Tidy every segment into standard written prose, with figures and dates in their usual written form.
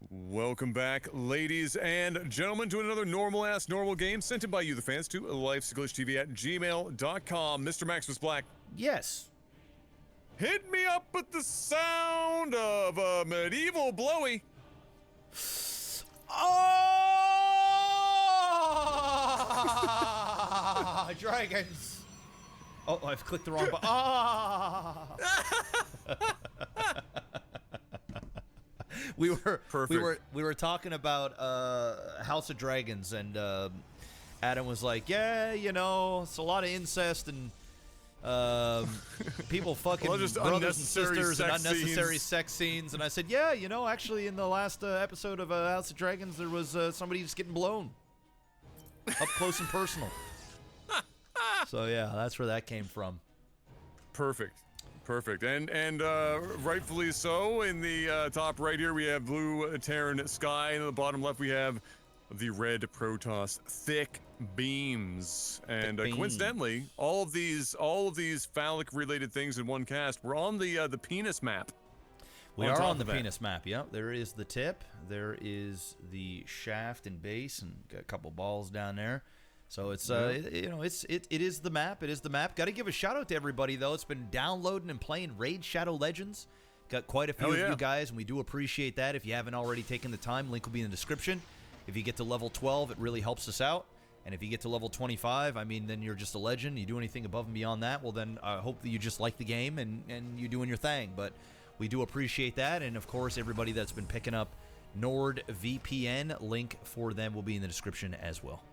Welcome back, ladies and gentlemen, to another normal game sent in by you, the fans, to Lifesaglitchtv at gmail.com. Mr. Maximus Black. Yes. Hit me up with the sound of a medieval blowy. Oh! Dragons. Oh, I've clicked the wrong button. Ah! We were talking about House of Dragons, and Adam was like, "Yeah, you know, it's a lot of incest and people fucking brothers and sisters and unnecessary sex scenes." And I said, "Yeah, you know, actually, in the last episode of House of Dragons, there was somebody just getting blown up close and personal." So yeah, that's where that came from. Perfect. And rightfully so. In the top right here, we have blue Terran sky, and in the bottom left, we have the red Protoss thick beams. And coincidentally, all of these phallic-related things in one cast were on the penis map. We are on the penis map. Yep, there is the tip, there is the shaft and base, and got a couple balls down there. So it's you know, it is the map. It is the map. Got to give a shout out to everybody though. It's been downloading and playing Raid Shadow Legends. Got quite a few of you guys, and we do appreciate that. If you haven't already taken the time, link will be in the description. If you get to level 12, it really helps us out. And if you get to level 25, I mean, then you're just a legend. You do anything above and beyond that, well, then I hope that you just like the game and you're doing your thing. But we do appreciate that. And, of course, everybody that's been picking up NordVPN, link for them will be in the description as well.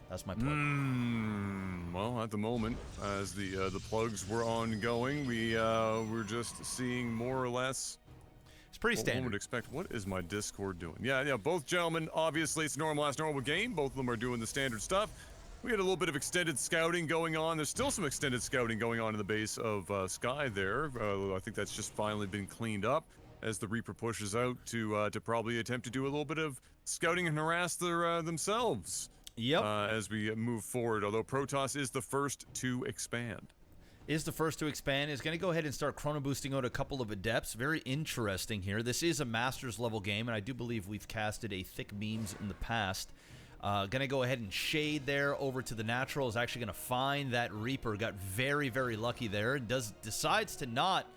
That's my plug. Well, at the moment, as the plugs were ongoing, we're just seeing more or less. It's pretty standard. One would expect. What is my Discord doing? Yeah. Both gentlemen, obviously, it's a normal game. Both of them are doing the standard stuff. We had a little bit of extended scouting going on. There's still some extended scouting going on in the base of Sky there. I think that's just finally been cleaned up as the Reaper pushes out to probably attempt to do a little bit of scouting and harass themselves. Yep. As we move forward, although Protoss is the first to expand. Is going to go ahead and start chrono boosting out a couple of adepts. Very interesting here. This is a Masters level game, and I do believe we've casted a thick beams in the past. Going to go ahead and shade there over to the natural. Is actually going to find that Reaper. Got very, very lucky there. Decides to not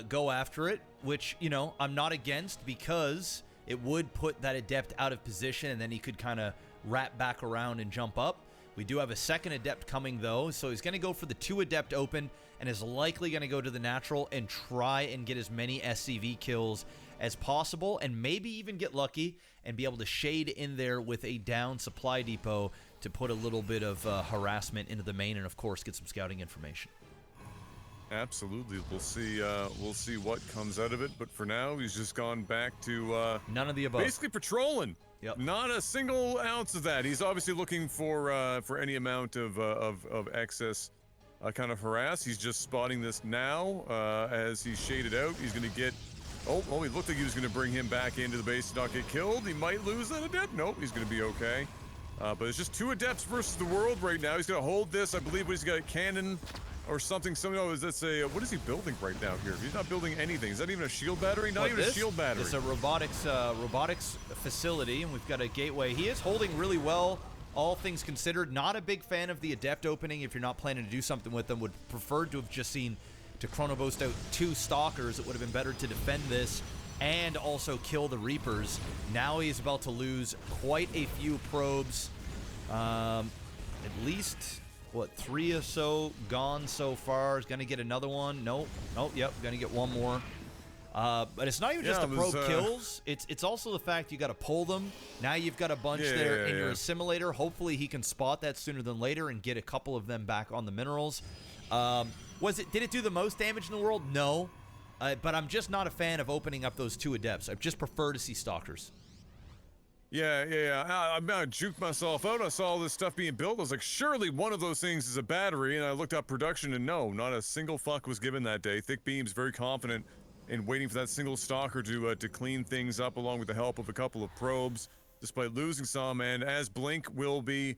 go after it, which, you know, I'm not against, because it would put that adept out of position, and then he could kind of wrap back around and jump up. We do have a second adept coming, though, so he's going to go for the 2 adept open and is likely going to go to the natural and try and get as many SCV kills as possible, and maybe even get lucky and be able to shade in there with a down supply depot to put a little bit of harassment into the main, and of course get some scouting information. Absolutely. We'll see what comes out of it, but for now, he's just gone back to none of the above. Basically patrolling. Yep. Not a single ounce of that. He's obviously looking for any amount of excess kind of harass. He's just spotting this now as he's shaded out. He's going to get. Oh, he looked like he was going to bring him back into the base to not get killed. He might lose that adept. Nope, he's going to be okay. But it's just 2 adepts versus the world right now. He's going to hold this. I believe he's got a cannon or something. What is he building right now here? He's not building anything. Is that even a shield battery? Not even a shield battery. It's a robotics facility, and we've got a gateway. He is holding really well, all things considered. Not a big fan of the adept opening. If you're not planning to do something with them, would prefer to have just seen to chrono boost out 2 stalkers. It would have been better to defend this and also kill the Reapers. Now he's about to lose quite a few probes. At least, what, 3 or so gone so far. Is going to get another one. Nope. Yep, going to get one more. But it's not even just the probe kills. It's also the fact you got to pull them. Now you've got a bunch there in your assimilator. Hopefully he can spot that sooner than later and get a couple of them back on the minerals. Did it do the most damage in the world? No. But I'm just not a fan of opening up those 2 adepts. I just prefer to see stalkers. Yeah. I juked myself out. I saw all this stuff being built. I was like, surely one of those things is a battery. And I looked up production, and no, not a single fuck was given that day. Thick Beams very confident in waiting for that single stalker to clean things up, along with the help of a couple of probes, despite losing some. And as Blink will be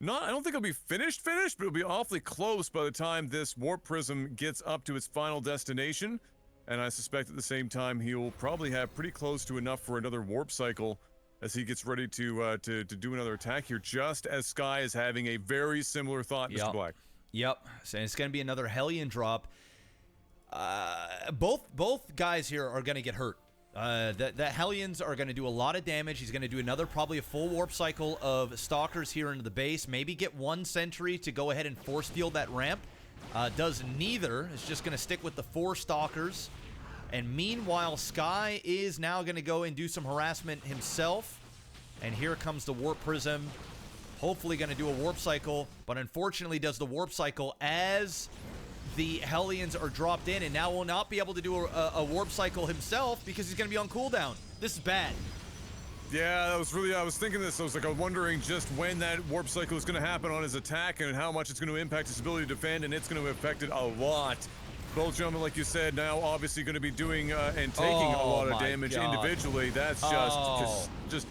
I don't think it'll be finished, but it'll be awfully close by the time this warp prism gets up to its final destination. and I suspect at the same time he'll probably have pretty close to enough for another warp cycle as he gets ready to do another attack here, just as Sky is having a very similar thought, Mr. Black. Yep, so it's going to be another Hellion drop. Both guys here are going to get hurt. The Hellions are going to do a lot of damage. He's going to do another, probably a full warp cycle of Stalkers here into the base. Maybe get one Sentry to go ahead and force field that ramp. Does neither. It's just going to stick with the 4 Stalkers. And meanwhile, Sky is now going to go and do some harassment himself. And here comes the Warp Prism. Hopefully going to do a warp cycle, but unfortunately does the warp cycle as the Hellions are dropped in, and now will not be able to do a warp cycle himself because he's going to be on cooldown. This is bad. Yeah, that was really, I was thinking this. I was wondering just when that warp cycle is going to happen on his attack and how much it's going to impact his ability to defend, and it's going to affect it a lot. Both gentlemen, like you said, now obviously going to be doing and taking a lot of damage individually. That's just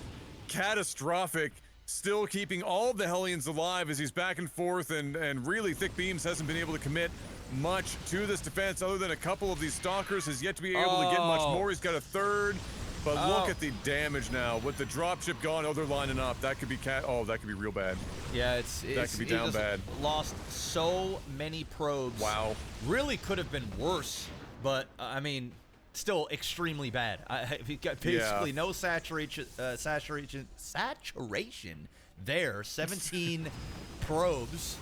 catastrophic. Still keeping all of the Hellions alive as he's back and forth, and really thiccbeams hasn't been able to commit much to this defense other than a couple of these Stalkers. Has yet to be able to get much more. He's got a third, but look at the damage now with the dropship gone. Oh, they're lining up. That could be that could be real bad. Yeah, that could be down bad. Lost so many probes. Wow. Really could have been worse, but I mean, still extremely bad. We've got basically no saturation there. 17 probes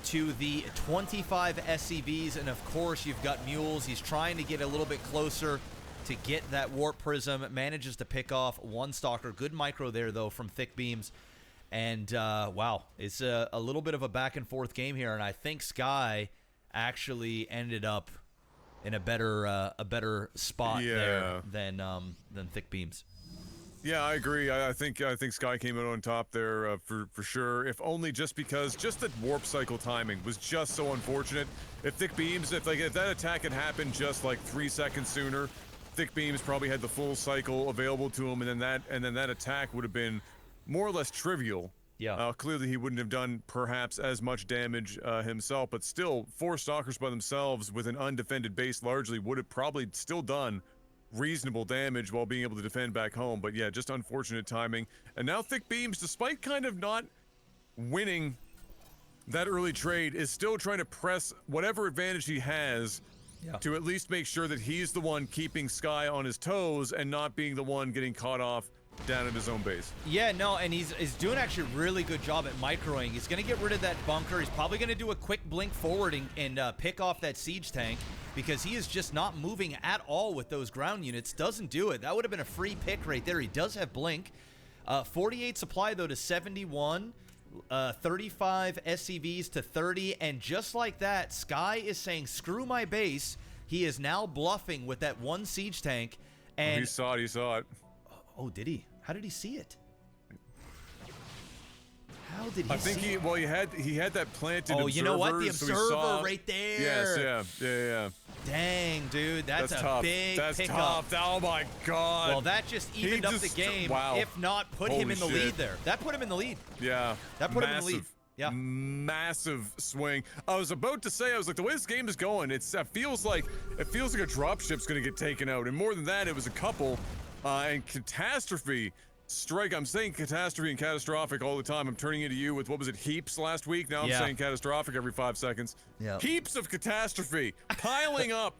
to the 25 SCVs, and of course you've got Mules. He's trying to get a little bit closer to get that Warp Prism. Manages to pick off one Stalker. Good micro there though from thiccbeams. And wow, it's a little bit of a back and forth game here, and I think Sky actually ended up in a better spot there than thiccbeams. Yeah, I agree. I think Sky came out on top there for sure. If only just because the warp cycle timing was just so unfortunate. If thiccbeams, if that attack had happened just like 3 seconds sooner, thiccbeams probably had the full cycle available to him, and then that attack would have been more or less trivial. Yeah. Clearly he wouldn't have done perhaps as much damage himself, but still 4 Stalkers by themselves with an undefended base largely would have probably still done reasonable damage while being able to defend back home. But yeah, just unfortunate timing. And now thiccbeams, despite kind of not winning that early trade, is still trying to press whatever advantage he has to at least make sure that he's the one keeping Sky on his toes and not being the one getting caught off down at his own base. Yeah, no, and he's doing actually a really good job at microing. He's going to get rid of that bunker. He's probably going to do a quick blink forward and pick off that siege tank because he is just not moving at all with those ground units. Doesn't do it. That would have been a free pick right there. He does have blink. 48 supply, though, to 71. 35 SCVs to 30. And just like that, Sky is saying, screw my base. He is now bluffing with that one siege tank. And he saw it. Oh, did he? How did he see it? How did he I think see it? he had that planted observer. Oh, you know what? The observer right there. Yes, yeah. Dang, dude, that's a tough. big That's pickup. tough. Oh my God. Well, that just evened up the game. Wow. If not, put him in the lead there. That put him in the lead. Yeah. That put him in the lead. Yeah. Massive swing. I was about to say, I was like, the way this game is going, it feels like a dropship's going to get taken out, and more than that, it was a couple. And catastrophe strike. I'm saying catastrophe and catastrophic all the time. I'm turning into you with, what was it, heaps last week? Now I'm saying catastrophic every 5 seconds. Yeah. Heaps of catastrophe piling up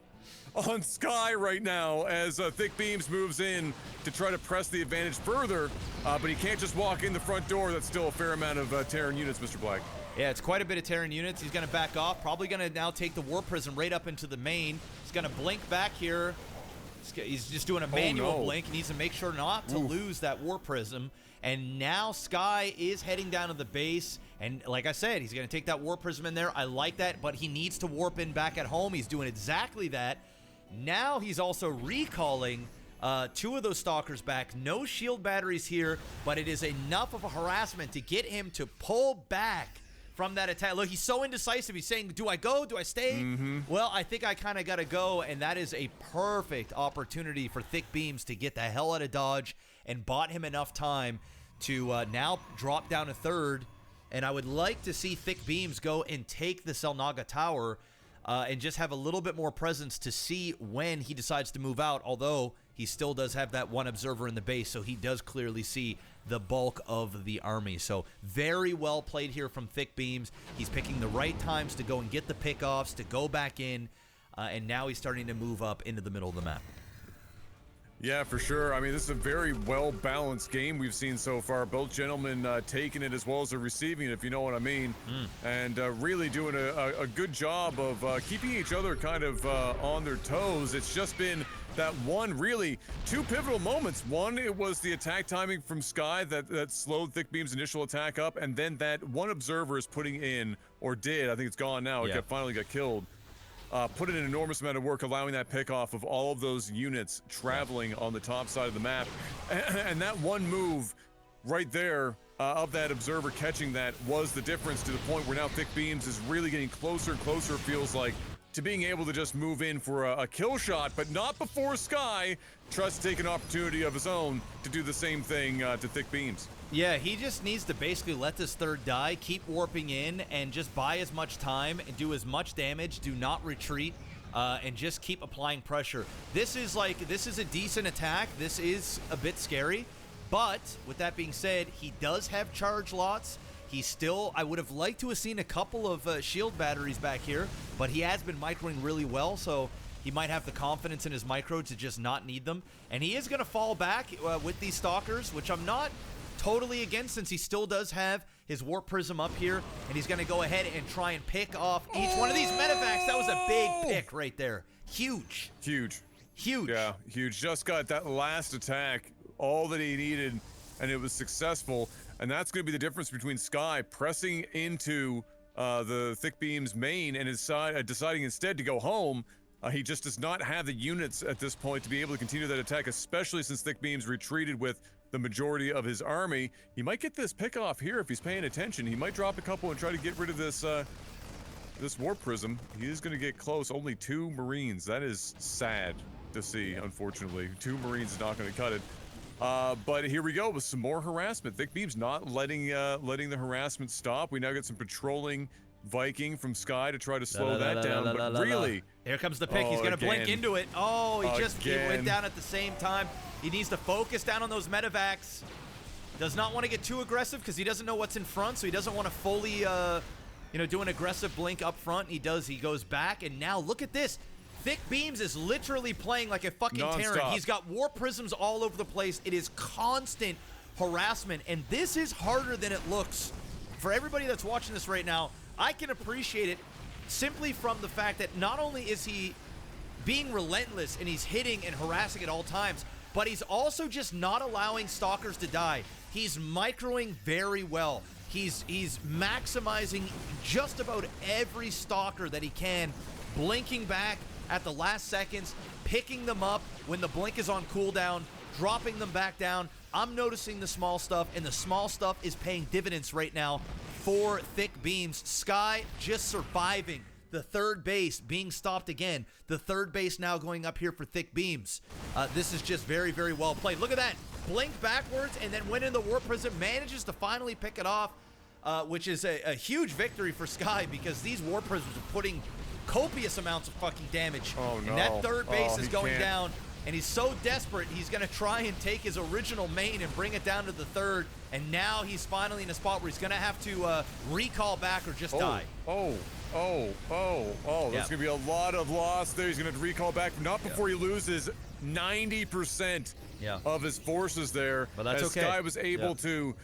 on Sky right now as thiccbeams moves in to try to press the advantage further. But he can't just walk in the front door. That's still a fair amount of Terran units, Mr. Black. Yeah, it's quite a bit of Terran units. He's going to back off. Probably going to now take the Warp Prism right up into the main. He's going to blink back here. He's just doing a manual blink. He needs to make sure not to lose that Warp Prism. And now Sky is heading down to the base. And like I said, he's going to take that Warp Prism in there. I like that, but he needs to warp in back at home. He's doing exactly that. Now he's also recalling 2 of those Stalkers back. No shield batteries here, but it is enough of a harassment to get him to pull back from that attack. Look, he's so indecisive. He's saying, do I go? Do I stay? Well, I think I kind of got to go, and that is a perfect opportunity for thiccbeams to get the hell out of Dodge and bought him enough time to now drop down a third. And I would like to see thiccbeams go and take the Selnaga Tower. and just have a little bit more presence to see when he decides to move out, although he still does have that one observer in the base, so he does clearly see the bulk of the army. So very well played here from thiccbeams. He's picking the right times to go and get the pickoffs, to go back in, and now he's starting to move up into the middle of the map. Yeah, for sure. I mean, this is a very well-balanced game we've seen so far. Both gentlemen taking it as well as they're receiving it, if you know what I mean. And really doing a good job of keeping each other kind of on their toes. It's just been that one, really, two pivotal moments. One, it was the attack timing from Sky that slowed thiccbeams' initial attack up, and then that one observer is putting in, or did, I think it's gone now, it finally got killed. Put in an enormous amount of work, allowing that pickoff of all of those units traveling on the top side of the map. And that one move right there of that observer catching that was the difference, to the point where now thiccbeams is really getting closer and closer, it feels like, to being able to just move in for a kill shot, but not before Sky tries to take an opportunity of his own to do the same thing to thiccbeams. Yeah, he just needs to basically let this third die, keep warping in, and just buy as much time and do as much damage. Do not retreat, and just keep applying pressure. This is a decent attack. This is a bit scary, but with that being said, he does have charge lots. He's still, I would have liked to have seen a couple of shield batteries back here, but he has been microing really well, so he might have the confidence in his micro to just not need them. And he is going to fall back with these stalkers, which I'm not totally against, since he still does have his warp prism up here, and he's going to go ahead and try and pick off each one of these medevacs. That was a big pick right there. Huge. Huge. Huge. Yeah, huge. Just got that last attack, all that he needed, and it was successful. And that's going to be the difference between Sky pressing into the thiccbeams main and deciding instead to go home. He just does not have the units at this point to be able to continue that attack, especially since thiccbeams retreated with the majority of his army. He might get this pick off here if he's paying attention. He might drop a couple and try to get rid of this this warp prism. He is going to get close. Only 2 Marines. That is sad to see, unfortunately. 2 Marines is not going to cut it. But here we go with some more harassment. thiccbeams not letting the harassment stop. We now get some patrolling Viking from Sky to try to slow that down, but really... Here comes the pick. He's going to blink into it. Oh, he went down at the same time. He needs to focus down on those medevacs. Does not want to get too aggressive because he doesn't know what's in front, so he doesn't want to fully, do an aggressive blink up front. He does. He goes back, and now look at this. thiccbeams is literally playing like a fucking Terran. He's got warp prisms all over the place. It is constant harassment, and this is harder than it looks. For everybody that's watching this right now, I can appreciate it simply from the fact that not only is he being relentless and he's hitting and harassing at all times, but he's also just not allowing stalkers to die. He's microing very well. He's maximizing just about every stalker that he can, blinking back at the last seconds, picking them up when the blink is on cooldown, dropping them back down. I'm noticing the small stuff, and the small stuff is paying dividends right now for thiccbeams. Sky just surviving. The third base being stopped again. The third base now going up here for thiccbeams. This is just very, very well played. Look at that. Blink backwards and then went in the warp prism. Manages to finally pick it off, which is a huge victory for Sky, because these warp prisms are putting copious amounts of fucking damage. Oh, no. And that third base is going down, and he's so desperate, he's going to try and take his original main and bring it down to the third, and now he's finally in a spot where he's going to have to recall back or just die. There's going to be a lot of loss there. He's going to recall back, not before he loses 90% of his forces there. But that's okay. Sky was able to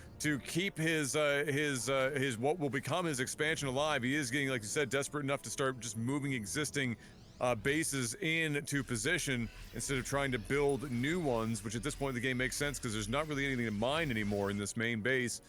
keep his what will become his expansion alive. He is getting, like you said, desperate enough to start just moving existing bases into position instead of trying to build new ones, which at this point in the game makes sense because there's not really anything to mine anymore in this main base.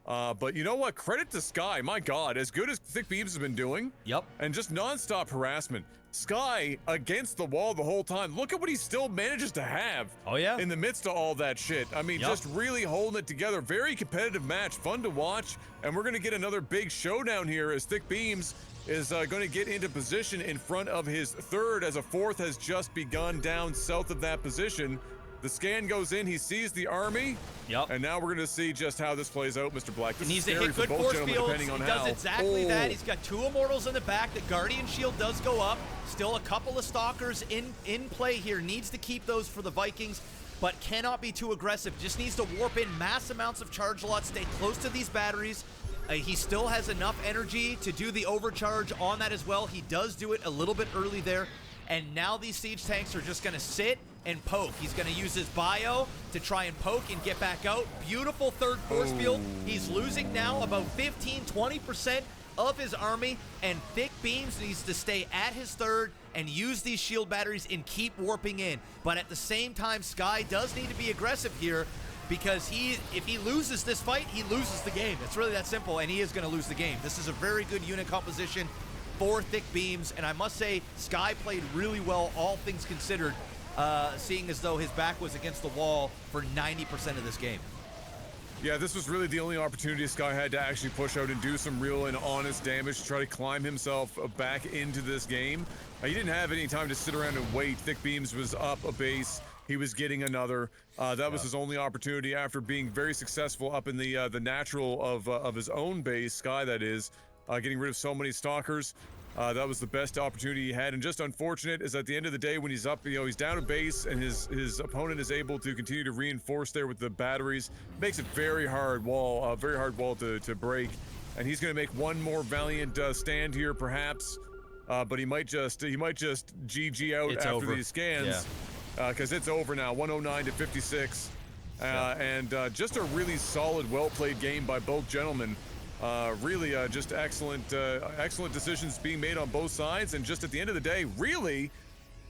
But you know what? Credit to Sky. My God, as good as thiccbeams has been doing. Yep. And just non-stop harassment. Sky against the wall the whole time. Look at what he still manages to have. Oh, yeah. In the midst of all that shit. I mean, just really holding it together. Very competitive match. Fun to watch. And we're going to get another big showdown here as thiccbeams is going to get into position in front of his third, as a fourth has just begun down south of that position. The scan goes in. He sees the army. Yep. And now we're going to see just how this plays out, Mr. Black. This He needs is to scary hit for good both force gentlemen, fields. depending on He how. does exactly that. He's got 2 Immortals in the back. The Guardian Shield does go up. Still a couple of Stalkers in play here. Needs to keep those for the Vikings, but cannot be too aggressive. Just needs to warp in mass amounts of charge lots, stay close to these batteries. He still has enough energy to do the overcharge on that as well. He does do it a little bit early there. And now these siege tanks are just going to sit and poke. He's going to use his bio to try and poke and get back out. Beautiful third force field. He's losing now about 15-20% of his army, and Thick Beams needs to stay at his third and use these shield batteries and keep warping in. But at the same time, Sky does need to be aggressive here, because if he loses this fight, he loses the game. It's really that simple, and he is going to lose the game. This is a very good unit composition for Thick Beams, and I must say, Sky played really well, all things considered, seeing as though his back was against the wall for 90% of this game. Yeah, this was really the only opportunity Sky had to actually push out and do some real and honest damage to try to climb himself back into this game. He didn't have any time to sit around and wait. Thick Beams was up a base. He was getting another. That was his only opportunity after being very successful up in the natural of his own base, Sky that is, getting rid of so many Stalkers. That was the best opportunity he had, and just unfortunate is at the end of the day when he's up, he's down a base and his opponent is able to continue to reinforce there with the batteries. Makes it very hard wall to break, and he's going to make one more valiant stand here perhaps, but he might just GG out It's after over. these scans, because it's over now, 109 to 56, and just a really solid, well-played game by both gentlemen. Really just excellent decisions being made on both sides, and just at the end of the day, really,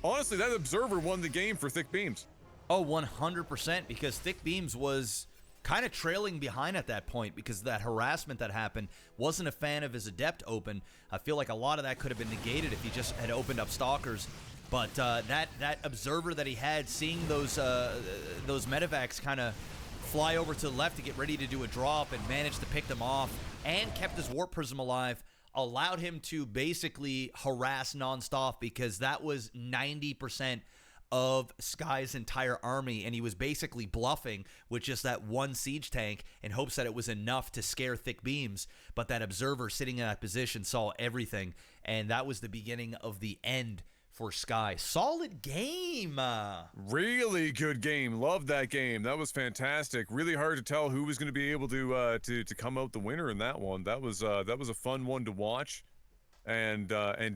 honestly, that observer won the game for Thick Beams. Oh, 100%, because Thick Beams was kind of trailing behind at that point because that harassment that happened. Wasn't a fan of his Adept open. I feel like a lot of that could have been negated if he just had opened up Stalkers. But that observer that he had, seeing those medevacs kind of fly over to the left to get ready to do a drop and managed to pick them off and kept his Warp Prism alive, allowed him to basically harass nonstop, because that was 90% of Sky's entire army, and he was basically bluffing with just that one siege tank in hopes that it was enough to scare Thick Beams. But that observer sitting in that position saw everything, and that was the beginning of the end for Sky. Solid game. Really good game. Loved that game. That was fantastic. Really hard to tell who was going to be able to come out the winner in that one. That was a fun one to watch, and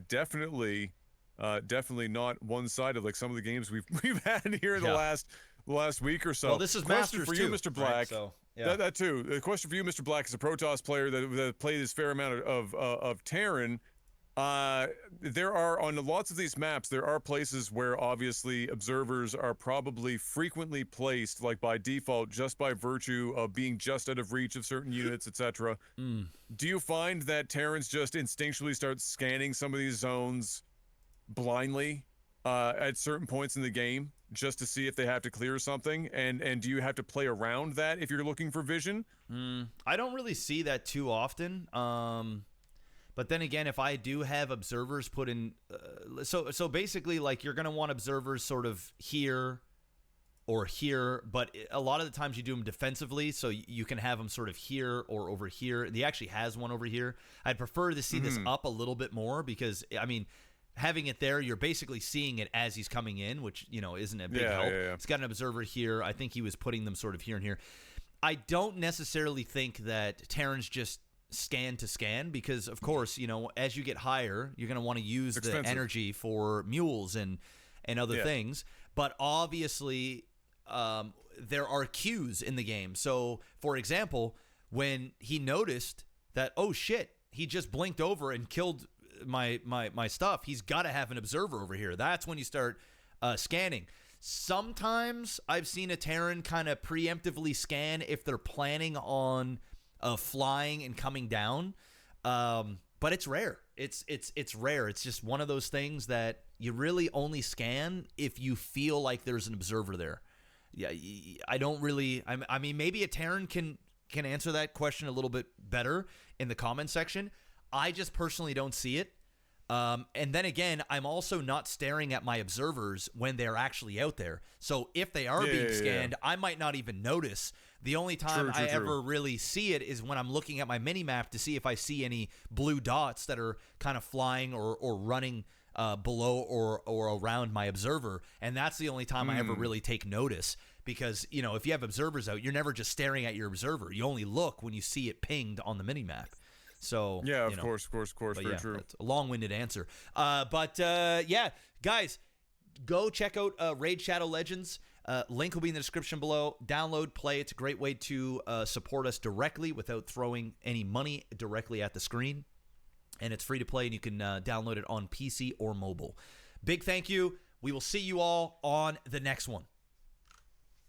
definitely not one-sided like some of the games we've had here in the last week or so. Well, this is question Masters for you, too, Mr. Black. right? So, yeah. That too. The question for you, Mr. Black, is a Protoss player that played this fair amount of Terran. There are, on lots of these maps, there are places where obviously observers are probably frequently placed, like by default, just by virtue of being just out of reach of certain units, etc. Do you find that Terrans just instinctually start scanning some of these zones blindly at certain points in the game just to see if they have to clear something? And do you have to play around that if you're looking for vision? I don't really see that too often. But then again, if I do have observers put in, so basically, like, you're going to want observers sort of here or here, but a lot of the times you do them defensively, so you can have them sort of here or over here. He actually has one over here. I'd prefer to see this up a little bit more, because, I mean, having it there, you're basically seeing it as he's coming in, which, isn't a big help. It's got an observer here. I think he was putting them sort of here and here. I don't necessarily think that Terrans just scan to scan, because of course, as you get higher, you're going to want to use the energy for mules and other things. But obviously, there are cues in the game. So, for example, when he noticed that, oh shit, he just blinked over and killed my stuff, he's got to have an observer over here. That's when you start scanning. Sometimes I've seen a Terran kind of preemptively scan if they're planning on flying and coming down, but it's rare. It's rare. It's just one of those things that you really only scan if you feel like there's an observer there. Yeah, I don't really. I mean, maybe a Terran can answer that question a little bit better in the comment section. I just personally don't see it. And then again, I'm also not staring at my observers when they're actually out there. So if they are being scanned, I might not even notice. The only time I ever really see it is when I'm looking at my mini-map to see if I see any blue dots that are kind of flying or running below or around my observer. And that's the only time I ever really take notice. Because, you know, if you have observers out, you're never just staring at your observer. You only look when you see it pinged on the mini-map. So yeah, of course, very true. That's a long-winded answer. Yeah, guys, go check out Raid Shadow Legends. Link will be in the description below. Download, play. It's a great way to support us directly without throwing any money directly at the screen. And it's free to play, and you can download it on PC or mobile. Big thank you. We will see you all on the next one.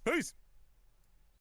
Peace.